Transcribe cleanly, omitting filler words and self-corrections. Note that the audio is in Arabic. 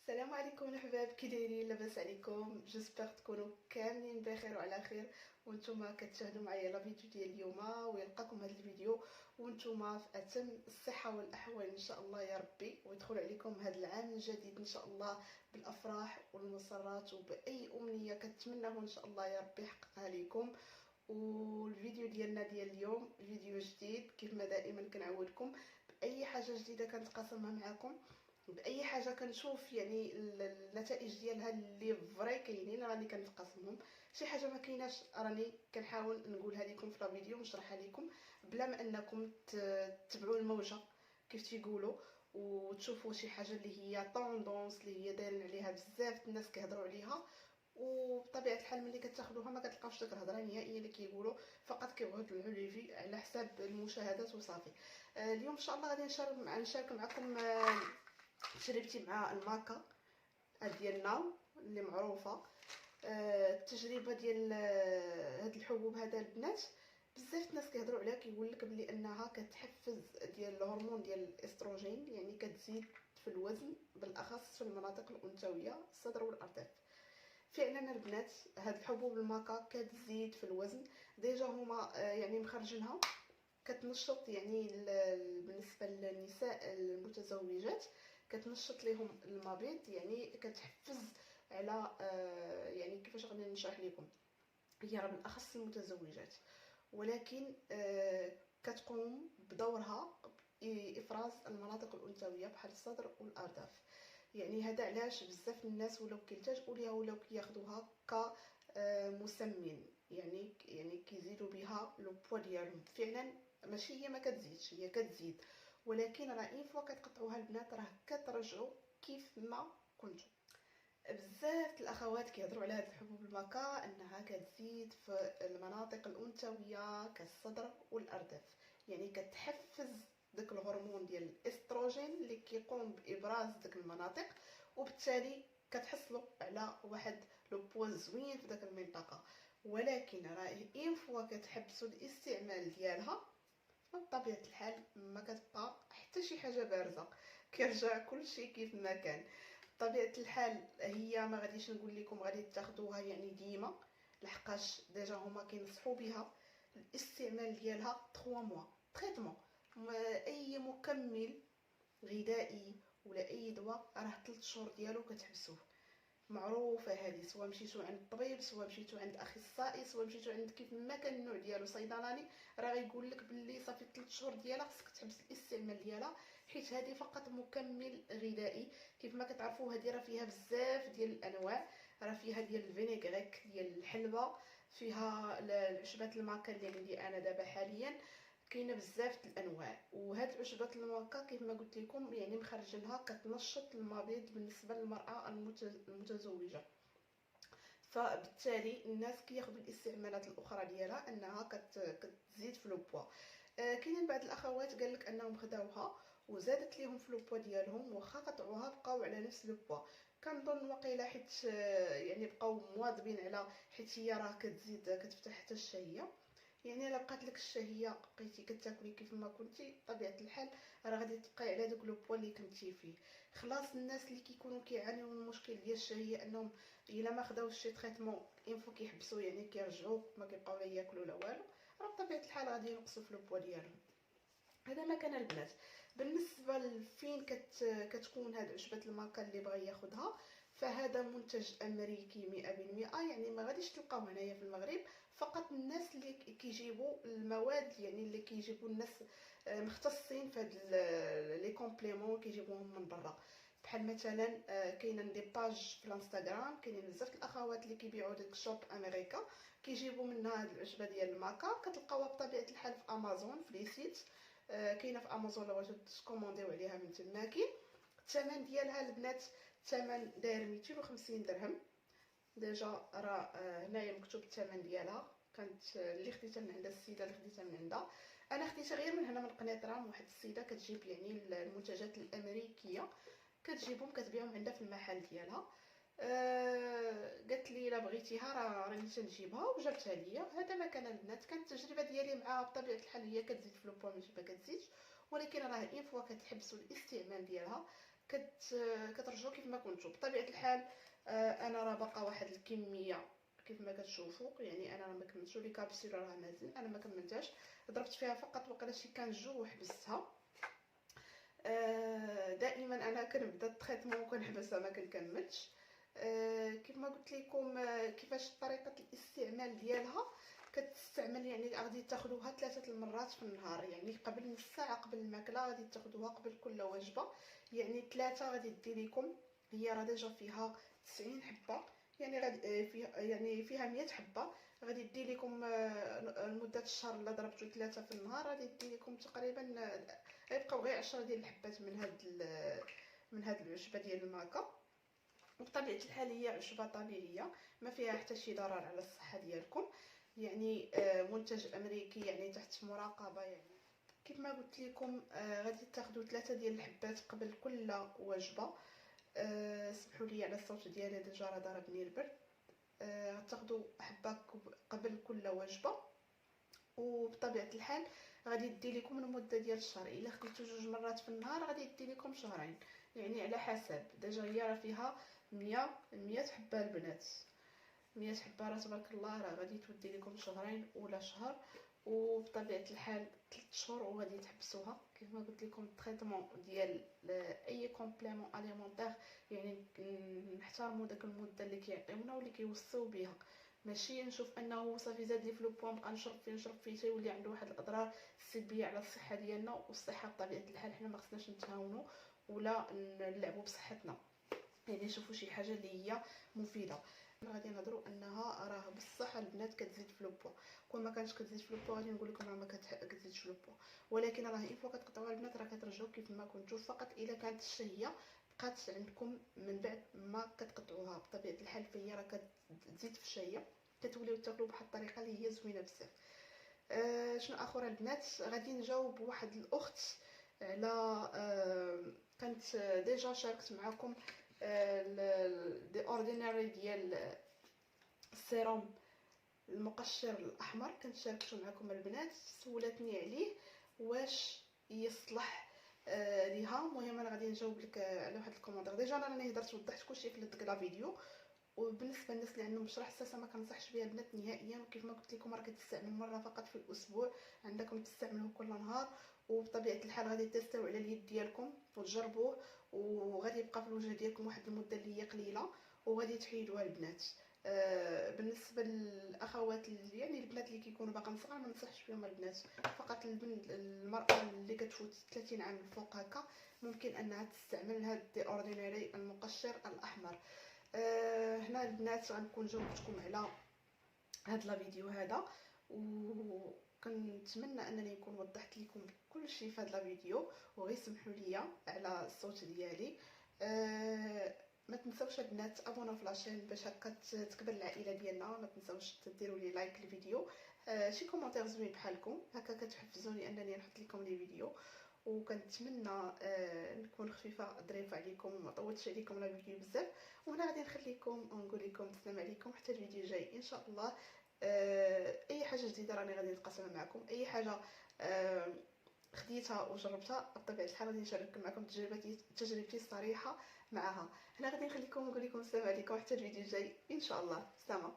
السلام عليكم الحباب، كي دايرين؟ لاباس عليكم؟ جيسبر تكونوا كاملين بخير وعلى خير وانتم كتشاهدوا معايا لا فيديو ديال اليوم. ويلقاكم هذا الفيديو وانتم في اتم الصحه والاحوال ان شاء الله يا ربي، ويدخل عليكم هذا العام الجديد ان شاء الله بالافراح والمسرات وباي امنيه كتمنوه ان شاء الله يا ربي يحققها لكم. والفيديو ديالنا ديال اليوم فيديو جديد كيف ما دائما كنعودكم باي حاجه جديده كنتقاسمها معكم، باي حاجه كنشوف يعني النتائج ديالها اللي فري كاينين راني كنتقاسمهم. شي حاجه ما كايناش راني كنحاول نقولها لكم في لا فيديو ونشرحها لكم بلا ما انكم تتبعوا الموجه كيف تيقولوا، وتشوفوا شي حاجه اللي هي طوندونس اللي هي دايرين عليها بزاف الناس كيهضروا عليها، وبطبيعه الحال ملي كتاخذوها ما كتلقاوش ديك الهضره نهائيا اللي كيقولوا، فقط كيبغيو يطلعوا ليفي على حساب المشاهدات وصافي. اليوم ان شاء الله غادي نشارك معكم تجربتي مع الماكا ديالنا اللي معروفه. التجربه ديال هاد الحبوب هذا البنات بزاف الناس كيهضروا عليها، كيقول لك بلي انها كتحفز ديال الهرمون ديال الاستروجين، يعني كتزيد في الوزن بالاخص في المناطق الانثويه الصدر والارداف. فعلا البنات هاد الحبوب الماكا كتزيد في الوزن، ديجا هما يعني مخرجينها كتنشط، يعني بالنسبه للنساء المتزوجات كتنشط لهم المبيض، يعني كتحفز على يعني كيفاش غادي نشرح لكم، هي راه بالاخص المتزوجات، ولكن كتقوم بدورها افراز المناطق الانثويه بحال الصدر والارداف. يعني هذا علاش بزاف الناس ولاو كيلتجؤوا ليها ولاو كياخذوها كمسمن، يعني كيزيدوا بها لو بوا ديالهم. فعلا ماشي هي ما كتزيدش، هي كتزيد، ولكن راه اين فوا كتقطعوها البنات راه كترجعوا كيف ما كنتو. بزاف الاخوات كيهضروا على هاد الحبوب المكا انها كتزيد في المناطق الانثويه كالصدر والارداف، يعني كتحفز داك الهرمون ديال الاستروجين اللي كيقوم بابراز داك المناطق، وبالتالي كتحصلوا على واحد لو بوا زوين في داك المنطقه. ولكن راه اين فوا كتحبسوا الاستعمال ديالها بطبيعه الحال ما كتبقى حتى شي حاجه بارزه، كيرجع كلشي كيف ما كان. بطبيعه الحال هي ما غاديش نقول لكم غادي تاخذوها يعني ديما، لحقاش ديجا هما كينصحوا بها الاستعمال ديالها 3 موا تريتمون. اي مكمل غذائي ولا اي دواء راه 3 شهور ديالو كتحبسوه، معروفه هذه، سواء مشيتو عند الطبيب سواء مشيتو عند اخصائي سواء مشيتو عند كيف ما كان النوع ديالو صيدلاني، راه غيقول لك باللي صافي 3 شهور ديالها خصك تحبس الاستعمال ديالها، حيت هذه فقط مكمل غذائي. كيف ما كتعرفوا هذه راه فيها بزاف ديال الانواع، راه فيها ديال الفينيغريك ديال الحلبه، فيها العشبات الماكا اللي عندي انا دابا حاليا، كاينه بزاف الانواع. وهاد العشبات الماكا كيف ما قلت لكم يعني مخرجينها كتنشط المبيض بالنسبه للمراه المتزوجه، فبالتالي الناس كياخذوا الاستعمالات الاخرى ديالها انها كتزيد في لو بوا. كاينين بعض الاخوات قال لك انهم خداوها وزادت لهم في لو بوا ديالهم، واخا قطعوها بقاو على نفس لو بوا. كنظن وقيله حيت يعني بقاو مواظبين على، حيت هي راه كتزيد كتفتح حتى الشهيه، يعني الا بقات لك الشهيه بقيتي كتاكلي كيف ما كنتي بطبيعه الحال راه غادي تبقاي على داك لو بوا اللي كنتي فيه. خلاص الناس اللي كيكونوا كيعانيو من المشكل ديال الشهيه انهم الا ما خداوش شي تريتمون انفو كيحبسوا، يعني كيرجعوا ما كيبقاو لا ياكلوا لا والو، راه بطبيعه الحال غادي ينقصوا في لو بوا ديالهم. هذا ما كان البنات. بالنسبه لفين كتكون هاد عشبه الماركه اللي بغى ياخذها، فهذا منتج امريكي 100%، يعني ما غاديش تلقاو هنايا في المغرب، فقط الناس اللي كيجيبوا المواد، يعني اللي كيجيبوا الناس مختصين في هاد لي كومبليمون كيجيبوهم من برا. بحال مثلا كاينه دي باج في الانستغرام، كاينين بزاف الاخوات اللي كيبيعوا ديك شوب امريكا كيجيبوا منها هاد العشبه ديال الماكا، كتلقاوها بطبيعه الحال في امازون في لي سيت، كاينه في امازون لو بغيتو تكومونديو عليها من تماكي. الثمن ديالها البنات الثمن داير 250 درهم، ديجا راه هنايا مكتوب الثمن ديالها. كانت اللي خديتها من عند السيده اللي خديتها من عندها، انا خديتها غير من هنا من قنيطره، واحد السيده كتجيب يعني المنتجات الامريكيه كتجيبهم كتبيعهم عندها في المحل ديالها. قالت لي الا بغيتيها راني تنجيبها وجابتها ليا. هذا ما كان البنات، كانت التجربه ديالي معها بطبيعه الحال هي كتزيد في لو بوا ماشي ما كتزيدش، ولكن راه اين فوا كتحبسوا الاستعمال ديالها كترجعوا كيف ما كنتو بطبيعه الحال. انا راه باقا واحد الكميه كيف ما كتشوفوا، يعني انا راه ما كملتش لي كابسول راه مازال انا ما كملتهاش، ضربت فيها فقط وقيلا شي كان جو وحبستها. دائما انا كنبدا التريتمون وكنحبسها ما كنكملش. كيف ما قلت لكم كيفاش طريقه الاستعمال ديالها. كتستعمل يعني غادي تاخذوها 3 المرات في النهار، يعني قبل نص ساعه قبل الماكله غادي تاخذوها قبل كل وجبه، يعني 3 غادي دير لكم. هي راه ديجا فيها 90 حبه، يعني غادي فيها 100 حبه، غادي دير لكم لمده الشهر. الا ضربتو 3 في النهار غادي دير لكم تقريبا غيبقاو غير 10 ديال الحبات من هاد العشبه ديال الماكا. وبطبيعه الحال هي عشبه طبيعيه ما فيها حتى شي ضرر على الصحه ديالكم، يعني منتج امريكي يعني تحت مراقبه. يعني كيف ما قلت لكم غادي تاخذوا 3 ديال الحبات قبل كل وجبه. سمحوا لي على الصوت ديالي ديجا راه ضربني البرد. غتاخذوا حبه قبل كل وجبه، وبطبيعه الحال غادي دير لكم لمده ديال الشهر. الا خديتو 2 مرات في النهار غادي دير لكم شهرين، يعني على حسب. ديجا هي راه فيها 100 حبه البنات، 100 حبه راه تبارك الله راه غادي تودي لكم شهرين ولا شهر. وبطبيعه الحال 3 شهور وغادي تحبسوها. كيف ما قلت لكم التريتمون ديال اي كومبليمون اليمونتير يعني نحترموا داك المده اللي كيعطيونا واللي كيوصيو بها، ماشي نشوف انه صافي زاد لي في لو بوان نبقى نشرب فيه تيولي عنده واحد الاضرار السلبيه على الصحه ديالنا. والصحه بطبيعه الحال حنا ما خصناش نتهاونوا ولا نلعبوا بصحتنا، يعني نشوفوا شي حاجه اللي هي مفيده. غادي نهضروا انها راه بصح البنات كتزيد في لو بوا، كون ما كانش كتزيد في لو بوا غادي نقول لكم راه ما كتزيدش في لو بوا، ولكن راه اين فوا كتقطعوها البنات راه كترجعوا كيف ما كنتو، فقط الا كانت الشهيه بقات عندكم من بعد ما كتقطعوها. بطبيعه الحال فهي راه كتزيد في الشهيه، كتوليو تاكلوا بواحد الطريقه اللي هي زوينه بزاف. شنو اخر البنات غادي نجاوب واحد الاخت على كانت ديجا شاركت معكم دي اورديناري ديال السيروم المقشر الاحمر، كنت شاركته معكم البنات، سولتني عليه واش يصلح ليها. المهم انا غادي نجاوب لك على واحد الكومونتير. ديجا انا راني هضرت وضحت كلشي في ديك لا فيديو. وبالنسبه للناس اللي عندهم شرح حساسه ما كنصحش بها البنات نهائيا، وكيف ما قلت لكم راه كتستعمل مره فقط في الاسبوع، عندكم تستعملوه كل نهار. وبطبيعه الحال غادي تيستيو على اليد ديالكم وتجربوه، وغادي يبقى في الوجه ديالكم واحد المده اللي هي قليله وغادي تحيدوها البنات. بالنسبه للاخوات يعني البنات اللي كيكونوا باقا صغار ما ننصحش بهم البنات، فقط المراه اللي كتفوت 30 عام الفوق هكا ممكن انها تستعمل هاد دي اورديناري المقشر الاحمر. هنا البنات غنكون جاوبتكم على هاد لا فيديو هذا، وكنتمنى انني نكون وضحت لكم كل شيء في هاد لا فيديو، وغير سمحوا لي على الصوت ديالي. ما تنساوش البنات ابونا في لاشين باش هكا تكبر العائله ديالنا. ما تنساوش ديروا لي لايك للفيديو، شي كومونتير زوين بحالكم هكا كتحفزوني انني نحط لكم لي فيديو. وكنتمنى نكون خفيفه ظريفه عليكم وما طولتش عليكم لا فيديو بزاف. وهنا غادي نخليكم ونقول لكم السلام عليكم حتى الفيديو جاي ان شاء الله. اي حاجه جديده راني غادي نتقاسمها معكم، اي حاجه خديتها وجربتها بطبيعه الحال غادي نشارك معكم تجربتي الصريحه معها. هنا غادي نخليكم ونقول لكم السلام عليكم حتى الفيديو جاي ان شاء الله. سلام.